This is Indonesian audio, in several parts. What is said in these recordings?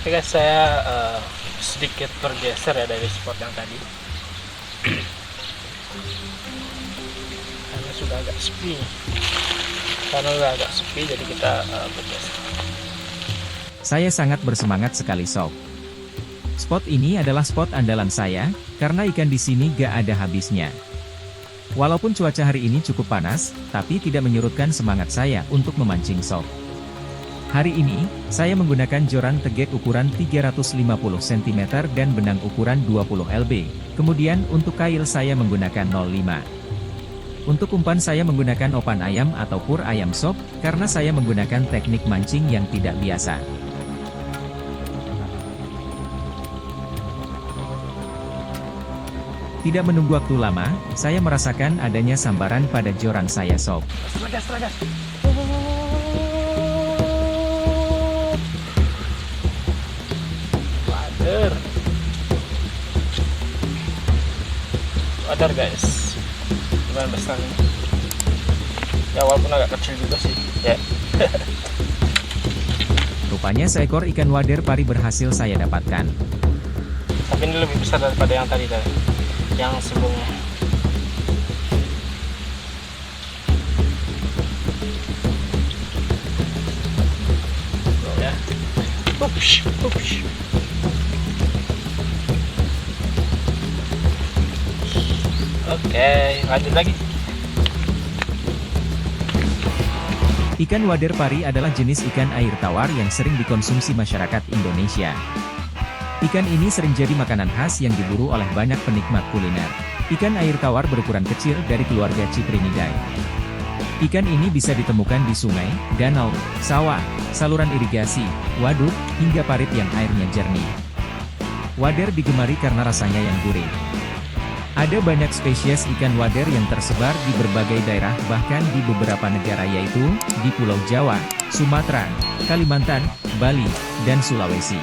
Oke guys, saya sedikit bergeser ya dari spot yang tadi karena sudah agak sepi. Jadi kita bergeser. Saya sangat bersemangat sekali sob. Spot ini adalah spot andalan saya, karena ikan di sini gak ada habisnya. Walaupun cuaca hari ini cukup panas, tapi tidak menyurutkan semangat saya untuk memancing sob. Hari ini, saya menggunakan joran tegek ukuran 350 cm dan benang ukuran 20 lb. Kemudian untuk kail saya menggunakan 05. Untuk umpan saya menggunakan opan ayam atau pur ayam sob, karena saya menggunakan teknik mancing yang tidak biasa. Tidak menunggu waktu lama, saya merasakan adanya sambaran pada joran saya sob. Gas. Wader guys, lumayan besar nih. Ya walaupun agak kecil juga sih ya. Rupanya seekor ikan wader pari berhasil saya dapatkan. Tapi ini lebih besar daripada yang tadi yang sebelumnya. Ya. Ups. Oke, lanjut lagi. Ikan wader pari adalah jenis ikan air tawar yang sering dikonsumsi masyarakat Indonesia. Ikan ini sering jadi makanan khas yang diburu oleh banyak penikmat kuliner. Ikan air tawar berukuran kecil dari keluarga Cyprinidae. Ikan ini bisa ditemukan di sungai, danau, sawah, saluran irigasi, waduk, hingga parit yang airnya jernih. Wader digemari karena rasanya yang gurih. Ada banyak spesies ikan wader yang tersebar di berbagai daerah, bahkan di beberapa negara yaitu, di Pulau Jawa, Sumatera, Kalimantan, Bali, dan Sulawesi.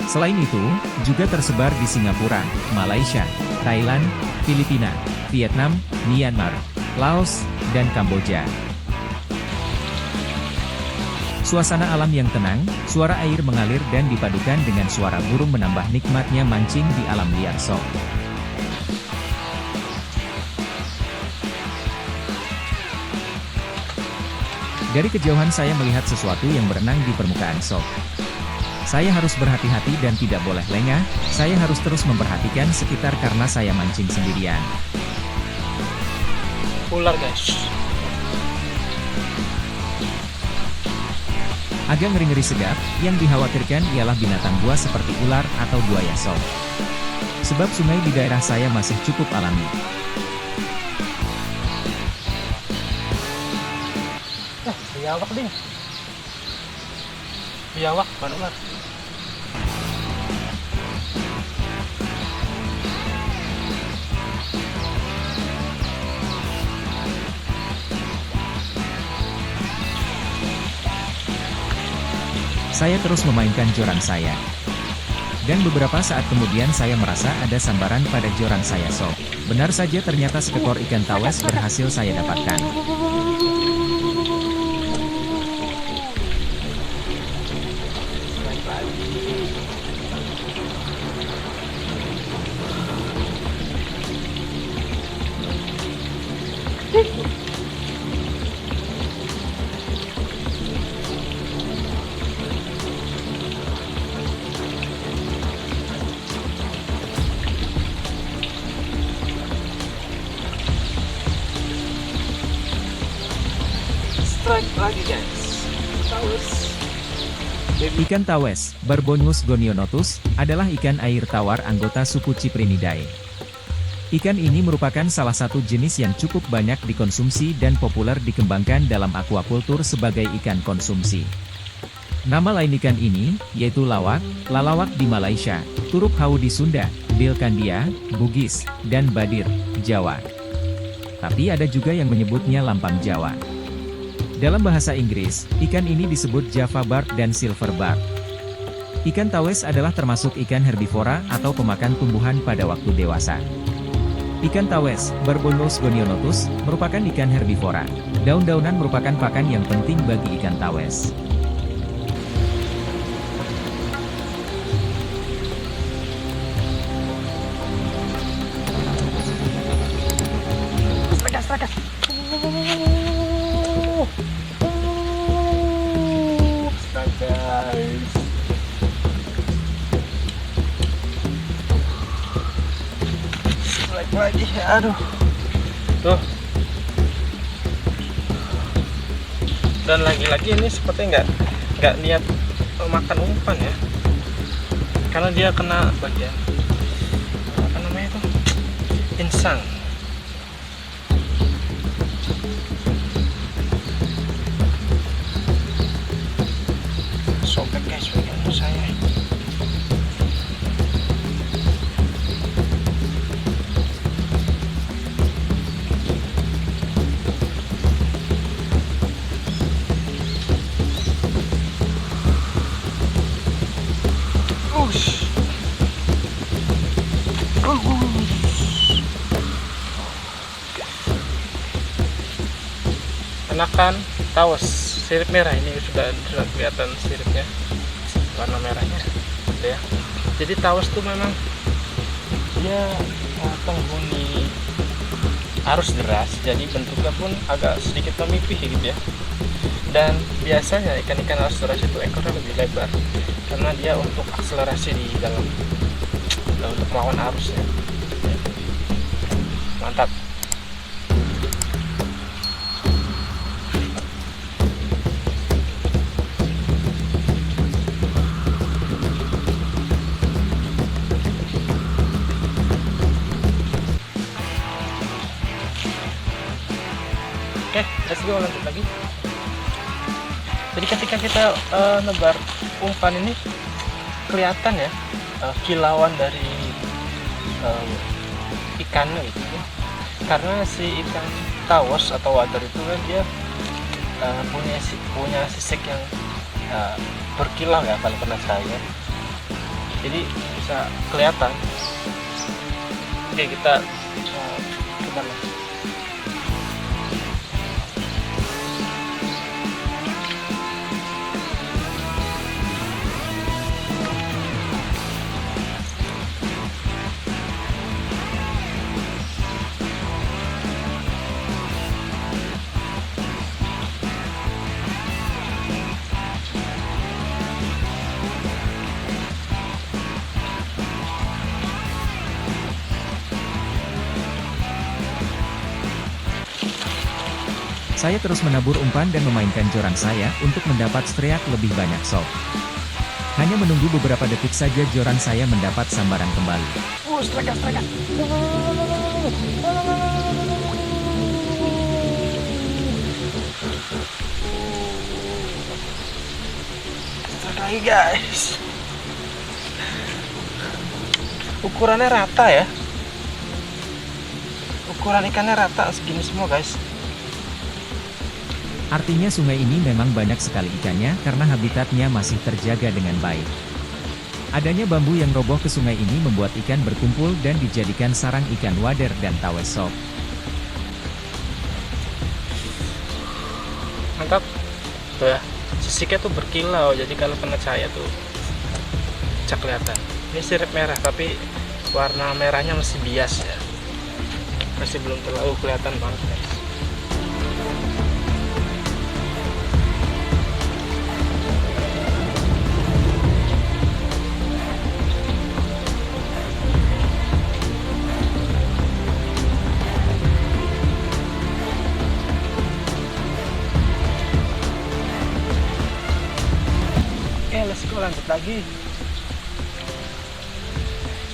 Selain itu, juga tersebar di Singapura, Malaysia, Thailand, Filipina, Vietnam, Myanmar, Laos, dan Kamboja. Suasana alam yang tenang, suara air mengalir dan dipadukan dengan suara burung menambah nikmatnya mancing di alam liar sob. Dari kejauhan saya melihat sesuatu yang berenang di permukaan sob. Saya harus berhati-hati dan tidak boleh lengah, saya harus terus memperhatikan sekitar karena saya mancing sendirian. Ular guys. Agak ngeri-ngeri sedap, yang dikhawatirkan ialah binatang buas seperti ular atau buaya sob. Sebab sungai di daerah saya masih cukup alami. Biawak ding. Biawak, bukan ular. Saya terus memainkan joran saya. Dan beberapa saat kemudian saya merasa ada sambaran pada joran saya sob. Benar saja ternyata seekor ikan tawes berhasil saya dapatkan. Strike lagi guys. Tawes. Ikan tawes, Barbonymus gonionotus, adalah ikan air tawar anggota suku Cyprinidae. Ikan ini merupakan salah satu jenis yang cukup banyak dikonsumsi dan populer dikembangkan dalam aquaculture sebagai ikan konsumsi. Nama lain ikan ini, yaitu lawak, lalawak di Malaysia, turuk hau di Sunda, bilkandia, bugis, dan badir, Jawa. Tapi ada juga yang menyebutnya lampang Jawa. Dalam bahasa Inggris, ikan ini disebut Java bark dan silver bark. Ikan tawes adalah termasuk ikan herbivora atau pemakan tumbuhan pada waktu dewasa. Ikan tawes, Barbonymus gonionotus, merupakan ikan herbivora. Daun-daunan merupakan pakan yang penting bagi ikan tawes. astaga. Astaga, guys. Strike lagi, aduh. Tuh. Dan lagi-lagi ini sepertinya nggak niat makan umpan ya, karena dia kena bagian apa namanya itu, insang. Sobek guys bagian saya. Kenakan tawes sirip merah, ini sudah kelihatan siripnya, warna merahnya gitu ya. Jadi tawes tuh memang dia penghuni arus deras, jadi bentuknya pun agak sedikit memipih gitu ya. Dan biasanya ikan-ikan arus deras itu ekornya lebih lebar karena dia untuk akselerasi di dalam untuk melawan arus ya. Mantap. Oke, let's go, lanjut lagi. Jadi ketika kita nebar umpan ini kelihatan ya kilauan dari ikannya gitu ya. Karena si ikan tawos atau wader itu kan dia punya sisik yang berkilau ya, kalau pernah saya. Jadi bisa kelihatan. Oke, kita coba lagi. Saya terus menabur umpan dan memainkan joran saya untuk mendapat striak lebih banyak sob. Hanya menunggu beberapa detik saja joran saya mendapat sambaran kembali. Astaga. Lagi guys, ukurannya rata ya, ukuran ikannya rata segini semua guys. Artinya sungai ini memang banyak sekali ikannya karena habitatnya masih terjaga dengan baik. Adanya bambu yang roboh ke sungai ini membuat ikan berkumpul dan dijadikan sarang ikan wader dan tawes sob. Mantap tuh ya, sisiknya tuh berkilau, jadi kalau kena cahaya tuh bisa kelihatan. Ini sirip merah tapi warna merahnya masih bias ya, masih belum terlalu kelihatan banget guys. Let's go, lanjut lagi.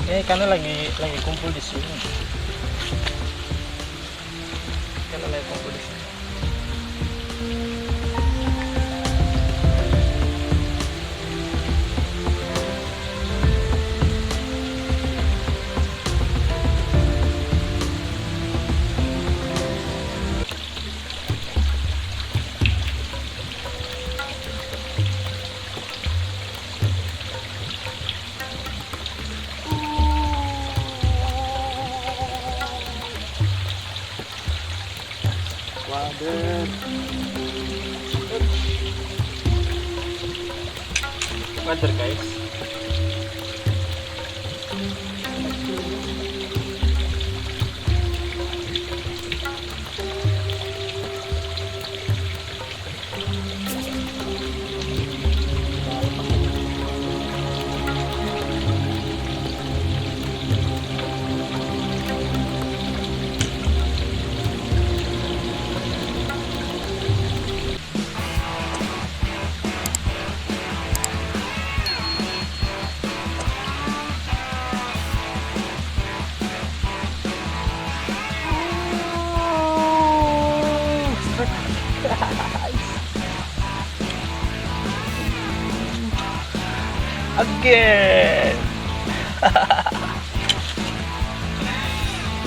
Ini ikannya lagi kumpul di sini. Ikannya lagi kumpul di sini. Wader guys. again.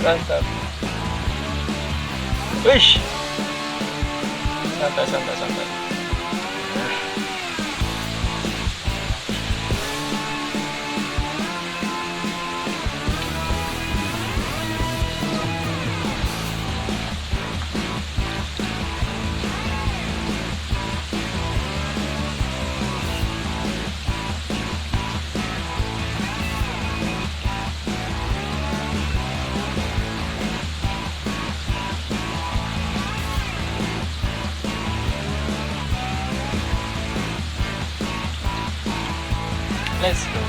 Mantap. Wish. Santai, santai, santai. Let's go.